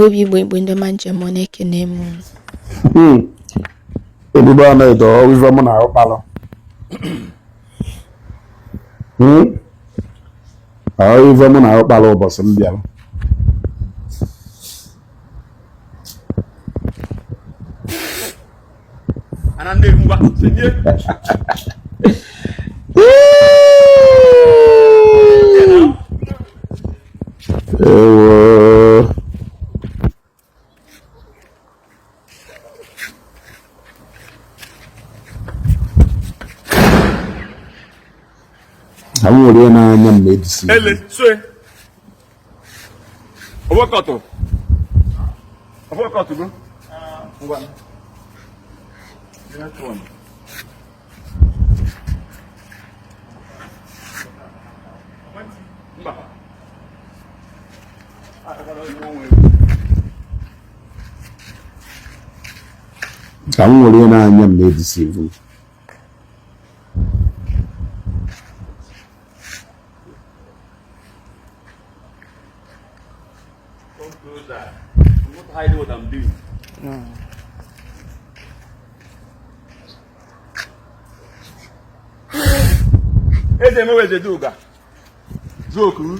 Igbo ndị manje mo na-ekene m. Edibo na-edo ife mụ na ụkpalụ. Ife mụ na ụkpalụ ụbọchị m bịara. I'm going to medicine. Ele, sue. Obokoto. Obokoto, bro. One. Next one. I'm going to medicine. I'm not hiding what I'm doing. No. Hey, they know where they do that. Zoku.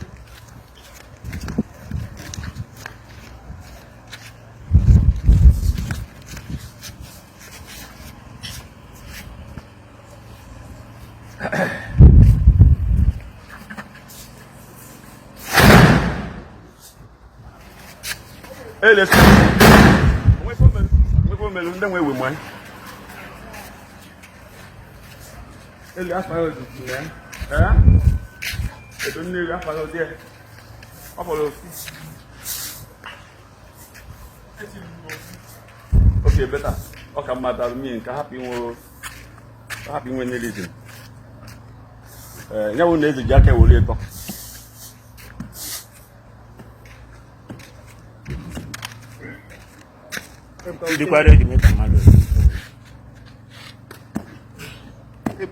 Hey, let's go. Wait for me. Then we mine. Hey, that's my old man. Huh? I don't need that follow there. I follow. Okay, better. Okay, matter me. Happy when you listen. Now we need the jacket. Will you talk? The quarry to make a matter. Okay,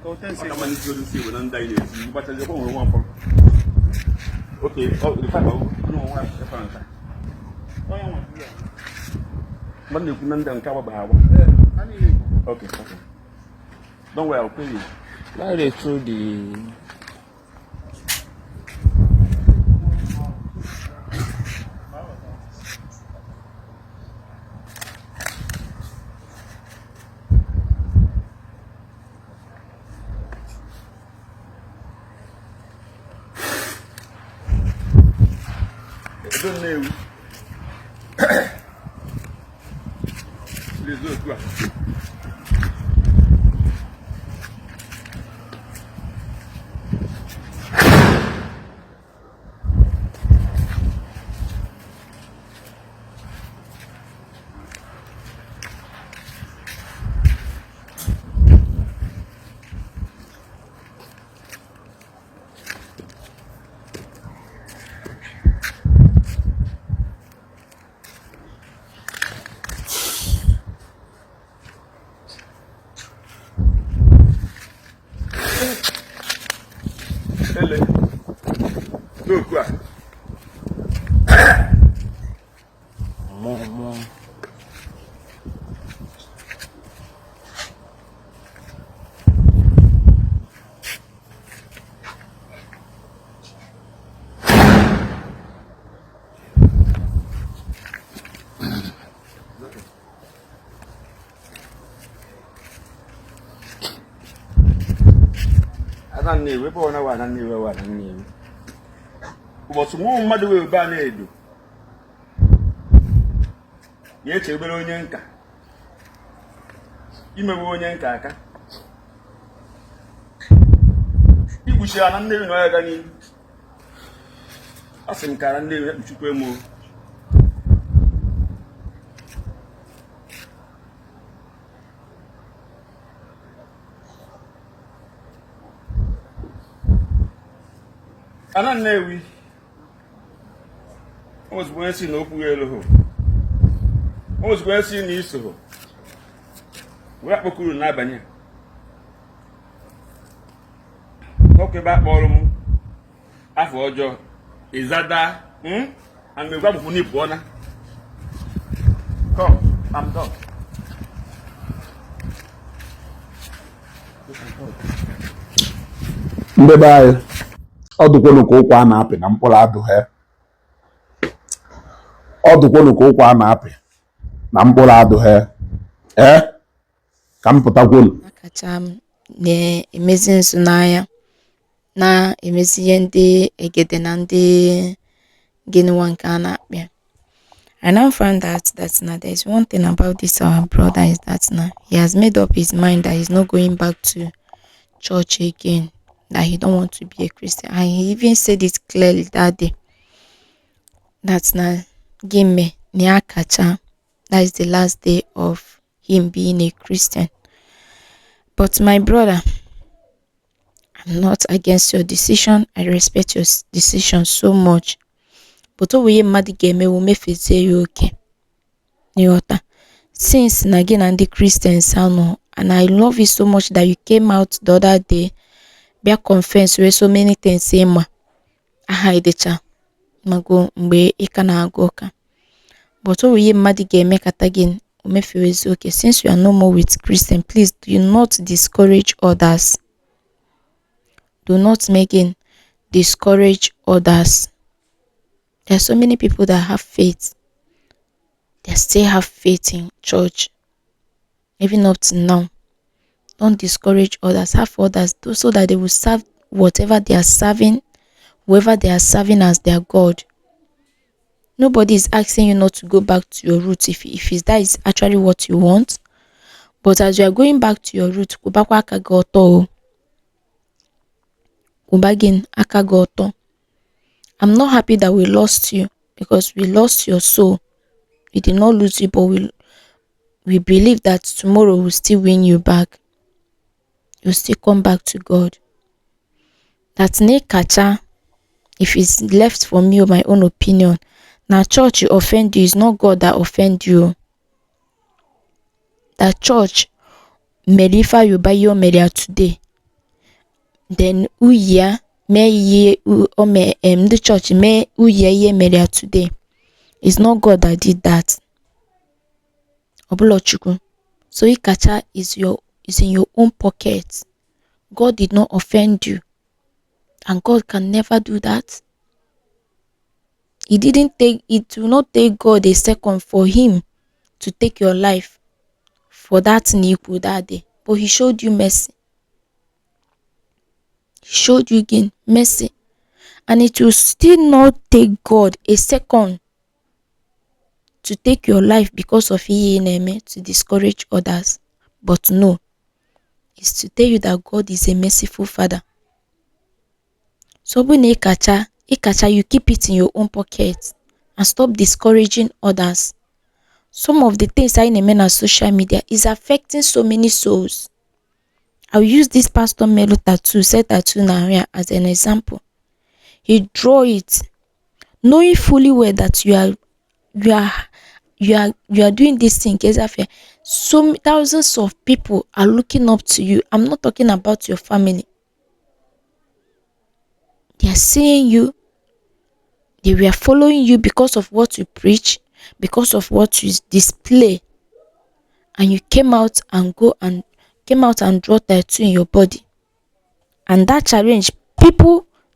oh, the fact no one but you can cover by okay. Don't worry, I'll pay you. Now they through the don't know. Les autres, quoi. Look, what? more. I don't need. We're born a I knew what I knew. What's more, mother will ban edu. Yet, you will yanka. You may go yanka. You wish I knew no agony. I think I knew to go more. I don't know. I was going to see no pool. I was going to see Niso. We are Pokuru Nabanya. Talk about Morum. After Ojo. Is that that? And we got to nip one. Come, I'm done. Ndị be anyị, ọ dụkwanu ka ụkwa a na-apị na mkpụrụ adụghị. Ọ dụkwanu ka ụkwa a na-apị na mkpụrụ adụghị. Ka m pụtakwunu. Akacham na-emezi nzụnanya, na-emezi ihe ndị egede na ndị gịnịwa nke a na-akpịa. I now found out that now there is one thing about this our brother is that now he has made up his mind that he's not going back to church again, that he don't want to be a Christian. And he even said it clearly that day. That's now Gimme Akacham. That is the last day of him being a Christian. But my brother, I'm not against your decision. I respect your decision so much. But we mad game will make it say you okay. Since again and the Christians and I love you so much that you came out the other day. Be a conference where so many things say ma. Aha idecha. Mago mbe ikana agoka. But we mad game make it again. Okay, since you are no more with Christian, please do not discourage others. Do not make it discourage others. There are so many people that have faith. They still have faith in church. Even up to now. Don't discourage others. Have others so that they will serve whatever they are serving, whoever they are serving as their God. Nobody is asking you not to go back to your roots if that is actually what you want. But as you are going back to your roots, go back akagoto. Go back in akagoto. I'm not happy that we lost you because we lost your soul. We did not lose you, but we believe that tomorrow we'll still win you back. You'll still come back to God. That ne kacha, if it's left for me or my own opinion, now church you offend you, is not God that offend you. That church merifa you buy your meria today. Then uya me ye o me the church me uya ye meria today. It's not God that did that. Obulochukwu. So ikacha is in your own pocket. God did not offend you. And God can never do that. It will not take God a second for him to take your life for that niku that day. But he showed you mercy. He showed you again mercy. And it will still not take God a second to take your life because of Neme to discourage others. But no, it's to tell you that God is a merciful Father. So when you keep it in your own pocket and stop discouraging others. Some of the things I name on social media is affecting so many souls. I'll use this Pastor Melo tattoo, set tattoo now as an example. He draw it, knowing fully well that you are doing this thing. So thousands of people are looking up to you. I'm not talking about your family. They are seeing you. They were following you because of what you preach, because of what you display, and you came out and draw tattoo in your body. And that challenge,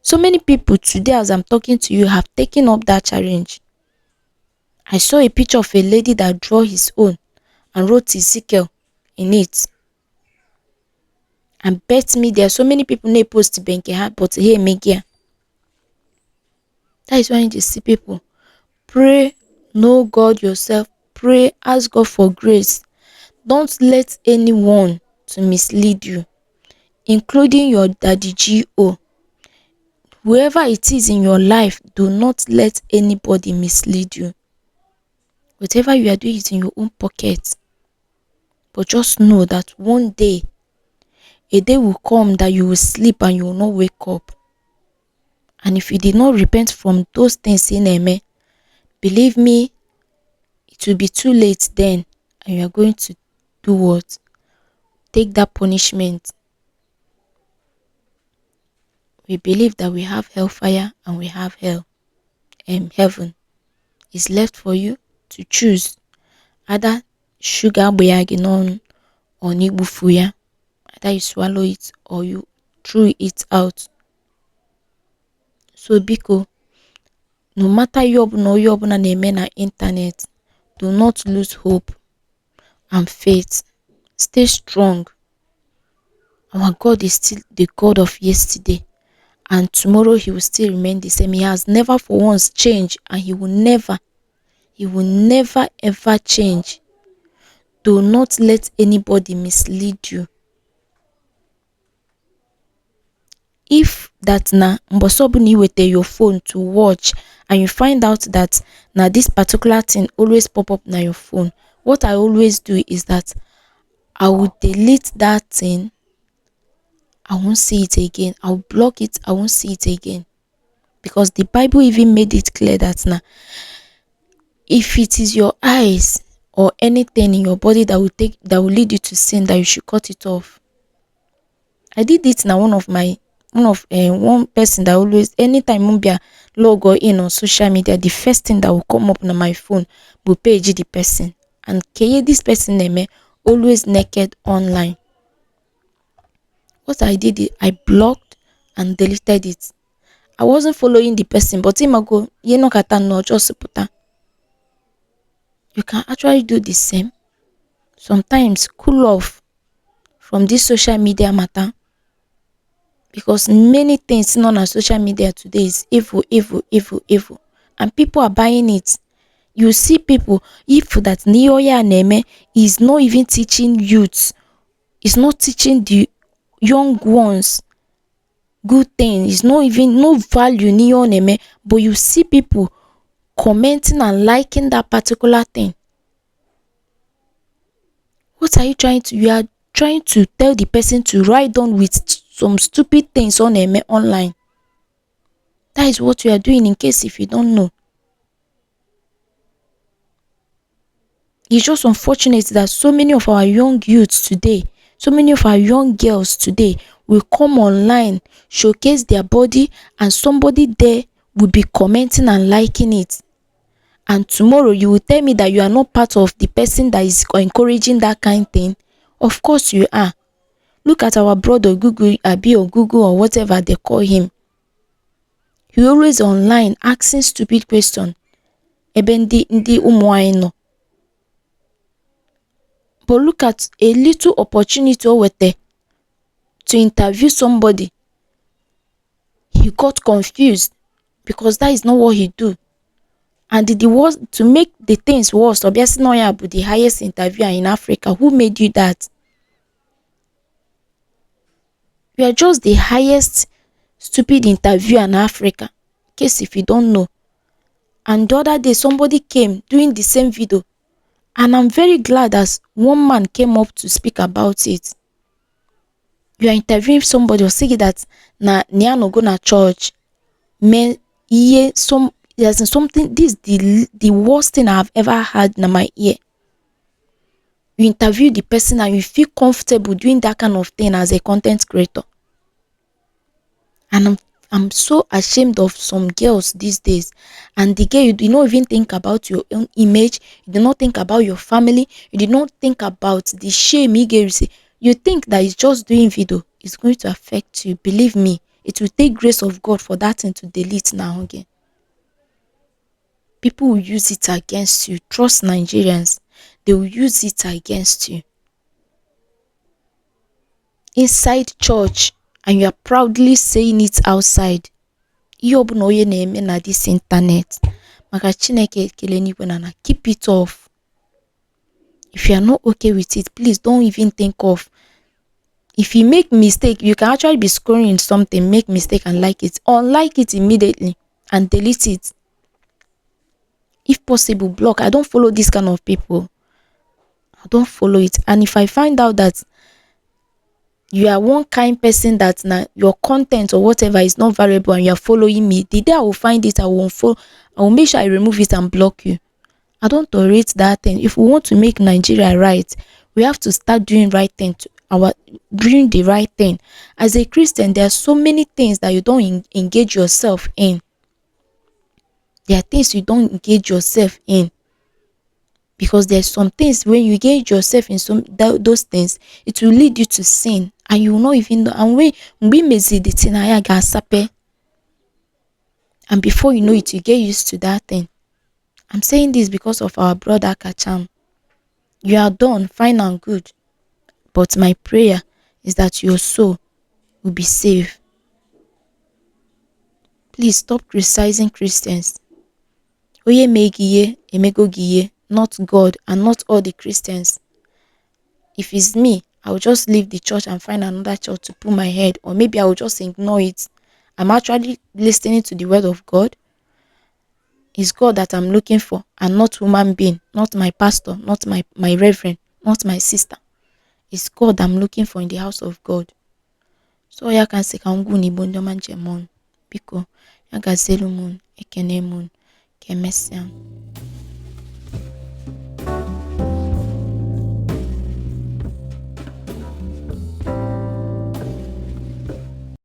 so many people today as I'm talking to you have taken up that challenge. I saw a picture of a lady that drew his own and wrote Ezekiel in it. And bet me there are so many people they post Benke, but hey, Megia. That is why you see people pray, know God yourself, pray, ask God for grace. Don't let anyone to mislead you, including your daddy G.O. Whoever it is in your life, do not let anybody mislead you. Whatever you are doing is in your own pocket. But just know that one day, a day will come that you will sleep and you will not wake up. And if you did not repent from those things in Eme, believe me, it will be too late then. And you are going to do what? Take that punishment. We believe that we have hellfire and we have hell. Heaven is left for you to choose. Either sugar agba gị n'ọnụ or na igbufu ya. Either you swallow it or you threw it out. So biko, no matter ihe ọbụla onye ọbụla na-eme na internet, do not lose hope and faith. Stay strong. Our God is still the God of yesterday, and tomorrow he will still remain the same. He has never for once changed, and he will never ever change. Do not let anybody mislead you. If that na mbosi ọbụla you wete your phone to watch and you find out that na this particular thing always pop up na your phone, what I always do is that I will delete that thing. I won't see it again. I'll block it. I won't see it again. Because the Bible even made it clear that now, if it is your eyes or anything in your body that will lead you to sin, that you should cut it off. I did it now. One person that always, anytime Mumbia log or in on social media, the first thing that will come up on my phone will page the person. And this person name always naked online. What I did, I blocked and deleted it. I wasn't following the person, but him go, you know, no, just puta. You can actually do the same. Sometimes cool off from this social media matter, because many things known on social media today is evil, and people are buying it. You see people, if that Nioya Neme is not even teaching youths, is not teaching the young ones good thing, is not even no value Neo Neme, but you see people commenting and liking that particular thing. What are you trying to? You are trying to tell the person to write down with some stupid things on online. That is what you are doing, in case if you don't know. It's just unfortunate that so many of our young youths today, so many of our young girls today will come online, showcase their body, and somebody there will be commenting and liking it. And tomorrow you will tell me that you are not part of the person that is encouraging that kind of thing. Of course you are. Look at our brother Google, Abi or Google or whatever they call him. He always online asking stupid question. Ndi umuaino. But look at a little opportunity over there to interview somebody. He got confused because that is not what he do. And the worst, to make the things worse, obviously not the highest interviewer in Africa. Who made you that? You are just the highest stupid interviewer in Africa. In case if you don't know. And the other day somebody came doing the same video. And I'm very glad that one man came up to speak about it. You are interviewing somebody or saying that na no go na church. There's something, this is the worst thing I've ever had in my ear. You interview the person and you feel comfortable doing that kind of thing as a content creator. And I'm so ashamed of some girls these days. And the girl, you do not even think about your own image. You do not think about your family. You do not think about the shame you get. You think that it's just doing video. It's going to affect you. Believe me, it will take grace of God for that thing to delete now again. People will use it against you. Trust Nigerians. They will use it against you. Inside church, and you are proudly saying it outside. Na this internet. Maka Chineke ekele n'igwe na keep it off. If you are not okay with it, please don't even think of. If you make mistake, you can actually be scoring something, make mistake and like it. Unlike it immediately and delete it. If possible, block. I don't follow this kind of people. I don't follow it. And if I find out that you are one kind person that your content or whatever is not valuable and you are following me, the day I will find it, I will make sure I remove it and block you. I don't tolerate that thing. If we want to make Nigeria right, we have to start doing doing the right thing. As a Christian, there are so many things that you don't engage yourself in. There are things you don't engage yourself in. because there's some things when you engage yourself in those things, it will lead you to sin and you will not even know. And when we mezi the thing and before you know it, you get used to that thing. I'm saying this because of our brother Akacham. You are done, fine and good. But my prayer is that your soul will be saved. Please stop criticizing Christians. Oye megiye, emego giye, not God and not all the Christians. If it's me, I will just leave the church and find another church to put my head, or maybe I will just ignore it. I'm actually listening to the word of God. It's God that I'm looking for and not human being, not my pastor, not my reverend, not my sister. It's God I'm looking for in the house of God. So ya can say kanguni bondoman jemon biko ya gazelu mun ekene mun kemesiam.